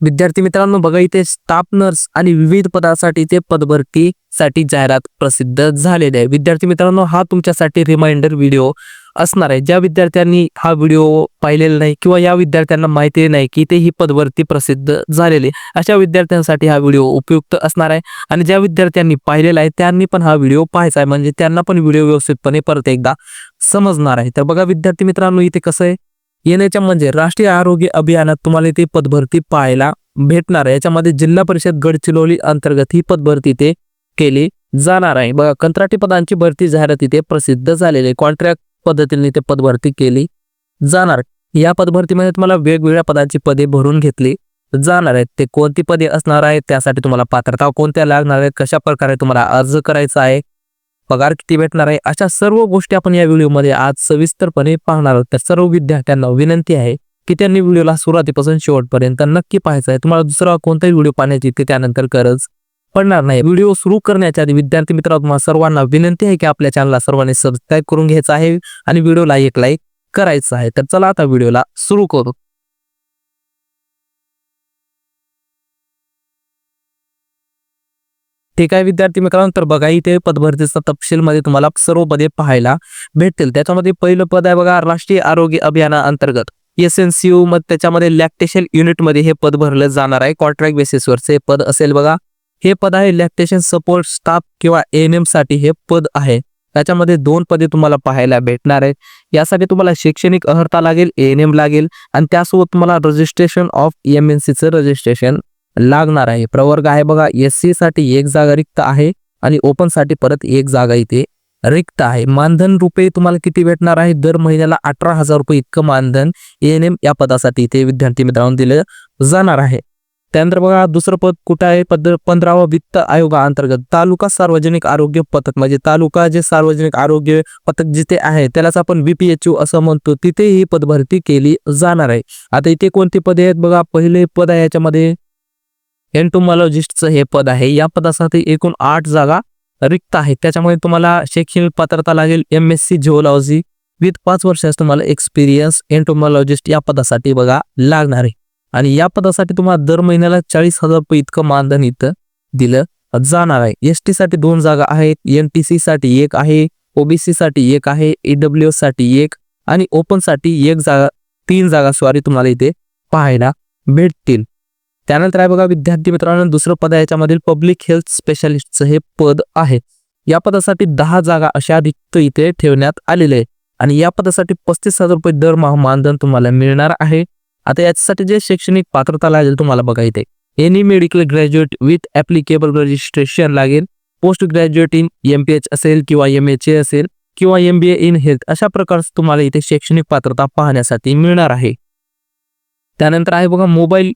विद्यार्थी मित्रांनो बघा इथे स्टाफ नर्स आणि विविध पदासाठी ते पदभरतीसाठी जाहिरात प्रसिद्ध झालेली आहे। विद्यार्थी मित्रांनो हा तुमच्यासाठी रिमाइंडर व्हिडिओ असणार आहे। ज्या विद्यार्थ्यांनी हा व्हिडिओ पाहिलेला नाही किंवा या विद्यार्थ्यांना माहिती नाही की ते ही पदभरती प्रसिद्ध झालेली, अशा विद्यार्थ्यांसाठी हा व्हिडिओ उपयुक्त असणार आहे। आणि ज्या विद्यार्थ्यांनी पाहिलेला आहे त्यांनी पण हा व्हिडिओ पाहायचा आहे, म्हणजे त्यांना पण व्हिडिओ व्यवस्थितपणे परत एकदा समजणार आहे। तर बघा विद्यार्थी मित्रांनो इथे कसं आहे, येण्याच्या म्हणजे राष्ट्रीय आरोग्य अभियानात तुम्हाला इथे पदभरती पाहायला भेटणार आहे। याच्यामध्ये जिल्हा परिषद गडचिरोली अंतर्गत ही पदभरती इथे केली जाणार आहे। बघा कंत्राटी पदांची भरती जाहिरात इथे प्रसिद्ध झालेली आहे। कॉन्ट्रॅक्ट पद्धतीने इथे पदभरती केली जाणार। या पदभरतीमध्ये तुम्हाला वेगवेगळ्या पदांची पदे भरून घेतली जाणार आहेत। ते कोणती पदे असणार आहेत, त्यासाठी तुम्हाला पात्रता कोणत्या लागणार आहेत, कशा प्रकारे तुम्हाला अर्ज करायचा आहे, पगार किती भेटणार आहे, अशा सर्व गोष्टी आपण या व्हिडिओमध्ये आज सविस्तरपणे पाहणार आहोत। तर सर्व विद्यार्थ्यांना विनंती आहे की त्यांनी व्हिडिओला सुरुवातीपासून शेवटपर्यंत नक्की पाहायचा आहे। तुम्हाला दुसरा कोणताही व्हिडिओ पाहण्याची इथे त्यानंतर गरज पडणार नाही। व्हिडिओ सुरू करण्याच्या आधी विद्यार्थी मित्रांनो तुम्हाला सर्वांना विनंती आहे की आपल्या चॅनलला सर्वांनी सबस्क्राईब करून घ्यायचं आहे आणि व्हिडिओला एक लाईक करायचं आहे। तर चला आता व्हिडिओला सुरू करू। ठीक आहे विद्यार्थी मित्रांनो, तर बघा इथे पदभरतीचा तपशील मध्ये तुम्हाला सर्व पदे पाहायला भेटतील। त्याच्यामध्ये पहिलं पद आहे बघा राष्ट्रीय आरोग्य अभियाना अंतर्गत SNCU मध्ये, त्याच्यामध्ये लॅक्टेशन युनिट मध्ये हे पद भरलं जाणार आहे। कॉन्ट्रॅक्ट बेसिसवरचे पद असेल बघा, हे पद आहे लॅक्टेशन सपोर्ट स्टाफ किंवा ANM साठी हे पद आहे। त्याच्यामध्ये 2 पदे तुम्हाला पाहायला भेटणार आहेत। यासाठी तुम्हाला शैक्षणिक अर्हता लागेल, ANM लागेल आणि त्यासोबत तुम्हाला रजिस्ट्रेशन ऑफ MNC चं रजिस्ट्रेशन लागणार आहे। प्रवर्ग आहे बघा SC साठी 1 जागा रिक्त आहे आणि ओपन साठी परत 1 जागा इथे रिक्त आहे। मानधन रुपये तुम्हाला किती भेटणार आहे, दर महिन्याला 18,000 रुपये इतकं मानधन ANM या पदासाठी इथे विद्यार्थी मित्रांनो दिलं जाणार आहे। त्यानंतर बघा दुसरं पद कुठं आहे, 15वा वित्त आयोगाअंतर्गत तालुका सार्वजनिक आरोग्य पथक, म्हणजे तालुका जे सार्वजनिक आरोग्य पथक जिथे आहे त्यालाच आपण BPHO असं म्हणतो, तिथे ही पदभरती केली जाणार आहे। आता इथे कोणती पदे आहेत बघा, पहिले पद आहे याच्यामध्ये एंटोमॉलॉजिस्टचं हे पद आहे। या पदासाठी एकूण 8 जागा रिक्त आहेत। त्याच्यामध्ये तुम्हाला शैक्षणिक पात्रता लागेल MSc जिओलॉजी विथ 5 वर्षाचा तुम्हाला एक्सपिरियन्स एंटोमॉलॉजिस्ट या पदासाठी बघा लागणार आहे। आणि या पदासाठी तुम्हाला दर महिन्याला 40,000 रुपये इतकं मानधन इथं दिलं जाणार आहे। ST साठी 2 जागा आहेत, NTC साठी 1 आहे, OBC साठी 1 आहे, EWS साठी 1 आणि ओपन साठी 1 जागा, 3 जागा सॉरी तुम्हाला इथे पाहायला भेटतील। त्यानंतर आहे बघा विद्यार्थी मित्रांनो दुसरं पद आहे, याच्यामधील पब्लिक हेल्थ स्पेशालिस्टचं हे पद आहे। या पदासाठी 10 जागा अशा रिक्त इथे ठेवण्यात आलेले आहे आणि या पदासाठी 35,000 रुपये दरमहा मानधन तुम्हाला मिळणार आहे। आता याच्यासाठी जे शैक्षणिक पात्रता लागेल तुम्हाला बघा इथे any medical graduate with applicable registration लागेल, पोस्ट ग्रॅज्युएट इन MPH असेल किंवा MHA असेल किंवा MBA इन हेल्थ, अशा प्रकारचं तुम्हाला इथे शैक्षणिक पात्रता पाहण्यासाठी मिळणार आहे। त्यानंतर आहे बघा मोबाईल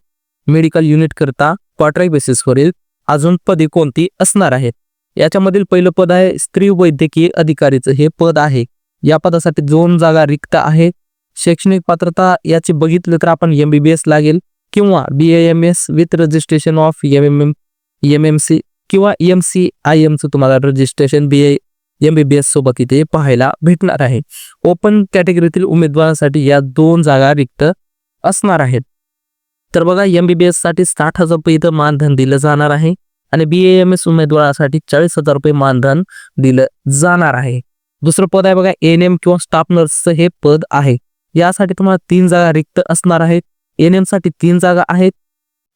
मेडिकल युनिट करता कॉन्ट्रॅक्ट बेसिसवरील अजून पदे कोणती असणार आहेत। याच्यामधील पहिलं पद आहे स्त्री वैद्यकीय अधिकारीचं हे पद आहे। या पदासाठी 2 जागा रिक्त आहेत। शैक्षणिक पात्रता याची बघितलं तर आपण MBBS लागेल किंवा BAMS with registration of MMC किंवा MCIM चं तुम्हाला रजिस्ट्रेशन MBBS सोबत इथे पाहायला भेटणार आहे। ओपन कॅटेगरीतील उमेदवारांसाठी या 2 जागा रिक्त असणार आहेत। तर बघा MBBS साठी 60,000 रुपये इथं मानधन दिलं जाणार आहे आणि BAMS उमेदवारासाठी 40,000 रुपये मानधन दिलं जाणार आहे। दुसरं पद आहे बघा ANM किंवा स्टाफ नर्सचं हे पद आहे। यासाठी तुम्हाला 3 जागा रिक्त असणार आहेत। ANM साठी 3 जागा आहेत।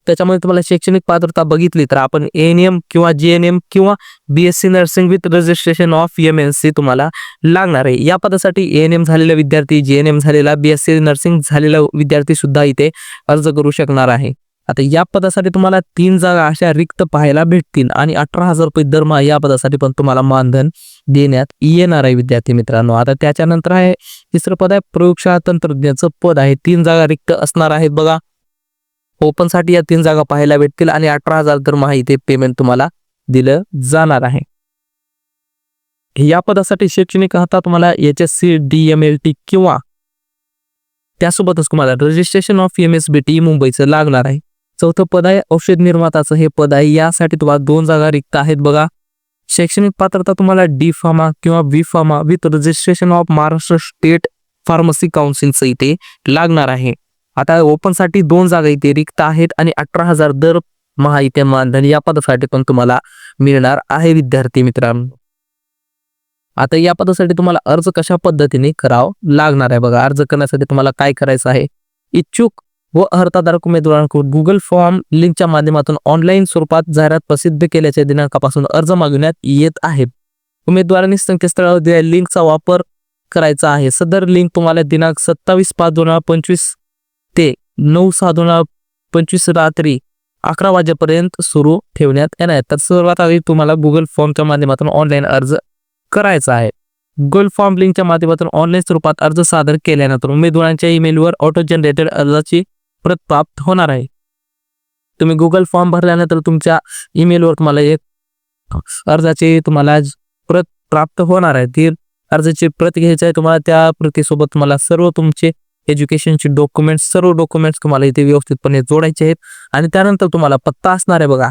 त्याच्यामध्ये तुम्हाला शैक्षणिक पात्रता बघितली तर आपण ANM किंवा GNM किंवा BSc nursing with registration of MNC तुम्हाला लागणार आहे। या पदासाठी ANM झालेला विद्यार्थी, GNM झालेला, BSc नर्सिंग झालेला विद्यार्थी सुद्धा इथे अर्ज करू शकणार आहे। आता या पदासाठी तुम्हाला 3 जागा अशा रिक्त पाहायला भेटतील आणि 18,000 रुपये दरमहा या पदासाठी पण तुम्हाला मानधन देण्यात येणार आहे विद्यार्थी मित्रांनो। आता त्याच्यानंतर आहे तिसरं पद आहे प्रयोगशाळा तंत्रज्ञाचं पद आहे। 3 जागा रिक्त असणार आहेत बघा। ओपन साठी या 3 जागा पाहायला भेटतील आणि 18,000 दरमहा इथे पेमेंट तुम्हाला दिलं जाणार आहे। या पदासाठी शैक्षणिक अर्हता तुम्हाला HSC DMLT किंवा त्यासोबतच तुम्हाला रजिस्ट्रेशन ऑफ MSBT मुंबईचं लागणार आहे। चौथं पद आहे औषध निर्माताचं हे पद आहे। यासाठी तुम्हाला 2 जागा रिक्त आहेत बघा। शैक्षणिक पात्रता तुम्हाला D फार्मा किंवा B pharma with registration of Maharashtra state pharmacy काउन्सिलचं इथे लागणार आहे। आता ओपनसाठी 2 जागा इथे रिक्त आहेत आणि 18,000 दर इथे मानधन या पदासाठी पण तुम्हाला मिळणार आहे विद्यार्थी मित्रांनो. आता या पदासाठी तुम्हाला अर्ज कशा पद्धतीने करावा लागणार आहे बघा. अर्ज करण्यासाठी तुम्हाला काय करायचं आहे, इच्छुक व अर्हताधारक उमेदवारांकडून गुगल फॉर्म लिंकच्या माध्यमातून ऑनलाईन स्वरूपात जाहिरात प्रसिद्ध केल्याच्या दिनांकापासून अर्ज मागवण्यात येत आहेत. उमेदवारांनी संकेतस्थळावर दिलेल्या लिंकचा वापर करायचा आहे. सदर लिंक तुम्हाला दिनांक 27/5/2025 ते 9/6/2025 रात्री 11 वाजेपर्यंत सुरू ठेवण्यात येणार आहे. तर सर्वात आधी तुम्हाला गुगल फॉर्मच्या माध्यमातून ऑनलाईन अर्ज करायचा आहे. गुगल फॉर्म लिंकच्या माध्यमातून ऑनलाईन स्वरूपात अर्ज सादर केल्यानंतर उमेदवारांच्या ईमेलवर ऑटो जनरेटेड अर्जाची प्रत प्राप्त होणार आहे. तुम्ही गुगल फॉर्म भरल्यानंतर तुमच्या ईमेलवर तुम्हाला एक अर्जाची तुम्हाला प्रत प्राप्त होणार आहे. ती अर्जाची प्रत घ्यायची आहे तुम्हाला. त्या प्रतीसोबत तुम्हाला सर्व तुमचे एज्युकेशनचे डॉक्युमेंट्स, सर्व डॉक्युमेंट्स तुम्हाला इथे व्यवस्थितपणे जोडायचे आहेत. आणि त्यानंतर तुम्हाला पत्ता असणार आहे बघा.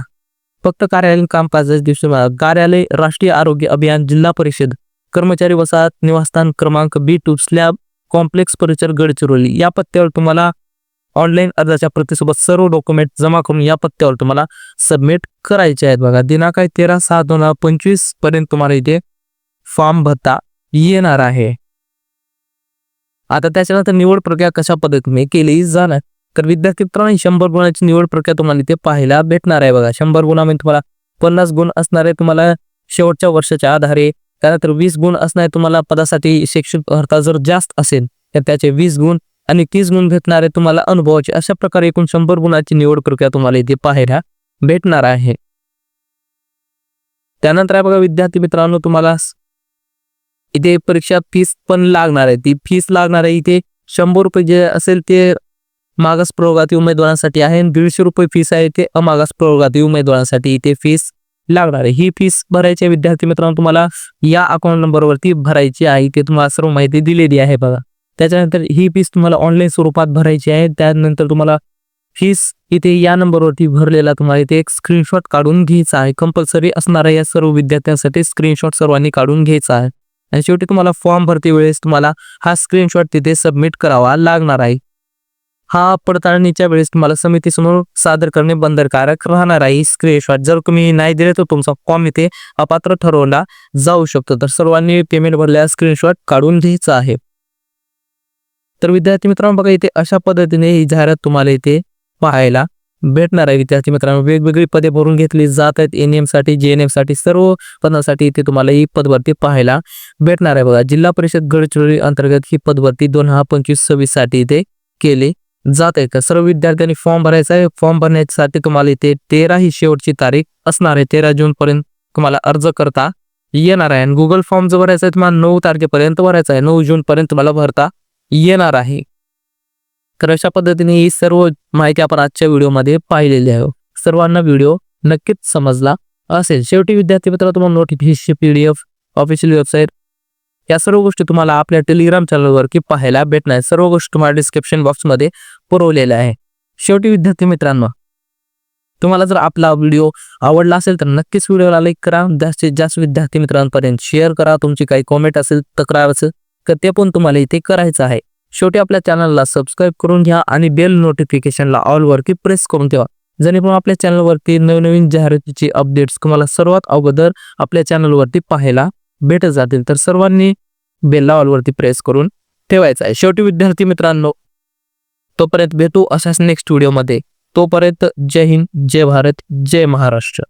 फक्त कार्यालयीन कामकाजाच्या दिवशी कार्यालय राष्ट्रीय आरोग्य अभियान जिल्हा परिषद कर्मचारी वसाहत निवासस्थान क्रमांक B2 स्लॅब कॉम्प्लेक्स परिसर गडचिरोली या पत्त्यावर तुम्हाला ऑनलाईन अर्जाच्या प्रतीसोबत सर्व डॉक्युमेंट जमा करून या पत्त्यावर तुम्हाला सबमिट करायचे आहेत बघा. दिनांक 13/6/2025 पर्यंत तुम्हाला इथे फॉर्म भरता येणार आहे. आता त्याच्यानंतर निवड प्रक्रिया कशा पद्धतीने केली जाणार, तर विद्यार्थी मित्रांनो 100 गुणांची निवड प्रक्रिया तुम्हाला इथे पाहायला भेटणार आहे बघा. 100 गुणामध्ये तुम्हाला 50 गुण असणार आहे तुम्हाला शेवटच्या वर्षाच्या आधारे. त्यानंतर 20 गुण असणार आहे तुम्हाला पदासाठी शैक्षणिक अर्हता जर जास्त असेल तर त्याचे 20 गुण आणि 30 गुण भेटणार आहे तुम्हाला अनुभवाचे. अशा प्रकारे एकूण 100 गुणांची निवड प्रक्रिया तुम्हाला इथे पाहायला भेटणार आहे. त्यानंतर आहे बघा विद्यार्थी मित्रांनो तुम्हाला इथे परीक्षा फीस पण लागणार आहे. ती फीस लागणार आहे इथे 100 रुपये जे असेल ते मागास प्रवर्गातील उमेदवारांसाठी आहे. 150 रुपये फीस आहे ते अमागास प्रवर्गातील उमेदवारांसाठी इथे फीस लागणार आहे. ही फीस भरायची विद्यार्थी मित्रांनो तुम्हाला या अकाउंट नंबरवरती भरायची आहे. ते तुम्हाला सर्व माहिती दिलेली आहे बघा. त्याच्यानंतर ही फीस तुम्हाला ऑनलाईन स्वरूपात भरायची आहे. त्यानंतर तुम्हाला फीस इथे या नंबरवरती भरलेला तुम्हाला इथे एक स्क्रीनशॉट काढून घ्यायचा आहे. कंपल्सरी असणार आहे या सर्व विद्यार्थ्यांसाठी स्क्रीनशॉट सर्वांनी काढून घ्यायचा आहे. आणि शेवटी तुम्हाला फॉर्म भरते वेळेस तुम्हाला हा स्क्रीनशॉट तिथे सबमिट करावा लागणार आहे. हा पडताळणीच्या वेळेस तुम्हाला समितीसमोर सादर करणे बंधनकारक राहणार आहे. स्क्रीनशॉट जर तुम्ही नाही दिले तर तुमचा फॉर्म इथे अपात्र ठरवला जाऊ शकतो. तर सर्वांनी पेमेंट भरल्यास स्क्रीनशॉट काढून घ्यायचा आहे. तर विद्यार्थी मित्रांनो बघा इथे अशा पद्धतीने ही जाहिरात तुम्हाला इथे पाहायला भेटणार आहे. विद्यार्थी मित्रांनो वेगवेगळी पदे भरून घेतली जात आहेत. NM साठी JNM साठी सर्व पदांसाठी इथे तुम्हाला ही पदभरती पाहायला भेटणार आहे बघा. जिल्हा परिषद गडचिरोली अंतर्गत ही पदभरती 2025-26 साठी इथे केली जात आहे. तर सर्व विद्यार्थ्यांनी फॉर्म भरायचा आहे. फॉर्म भरण्यासाठी तुम्हाला इथे 13 ही शेवटची तारीख असणार आहे. 13 जून पर्यंत तुम्हाला अर्ज करता येणार आहे. आणि गुगल फॉर्म जो भरायचा आहे तुम्हाला 9 तारखेपर्यंत भरायचा आहे. 9 जून पर्यंत तुम्हाला भरता येणार आहे. तर अशा पद्धतीने ही सर्व माहिती आपण आजच्या व्हिडिओमध्ये पाहिलेली आहे. सर्वांना व्हिडिओ नक्कीच समजला असेल. शेवटी विद्यार्थी मित्रांनो तुम्हाला नोटिफिकेशन PDF ऑफिशियल वेबसाईट या सर्व गोष्टी तुम्हाला आपल्या टेलिग्राम चॅनलवर की पाहायला भेटणार. सर्व गोष्टी तुम्हाला डिस्क्रिप्शन बॉक्समध्ये पुरवलेल्या आहे. शेवटी विद्यार्थी मित्रांनो तुम्हाला जर आपला व्हिडिओ आवडला असेल तर नक्कीच व्हिडिओला लाईक करा. जास्तीत जास्त विद्यार्थी मित्रांपर्यंत शेअर करा. तुमची काही कॉमेंट असेल तक्रार असेल तर ते पण तुम्हाला इथे करायचं आहे. शेवटी आपल्या चॅनलला सबस्क्राईब करून घ्या आणि बेल नोटिफिकेशनला ऑलवर की प्रेस करून ठेवा. जेणेकरून आपल्या चॅनलवरती नवनवीन जाहिरातीची अपडेट्स तुम्हाला सर्वात अगोदर आपल्या चॅनलवरती पाहायला भेटत जातील. तर सर्वांनी बेल ऑलवरती प्रेस करून ठेवायचं आहे. शेवटी विद्यार्थी मित्रांनो तोपर्यंत भेटू अशाच नेक्स्ट व्हिडिओमध्ये. तोपर्यंत जय हिंद, जय भारत, जय महाराष्ट्र.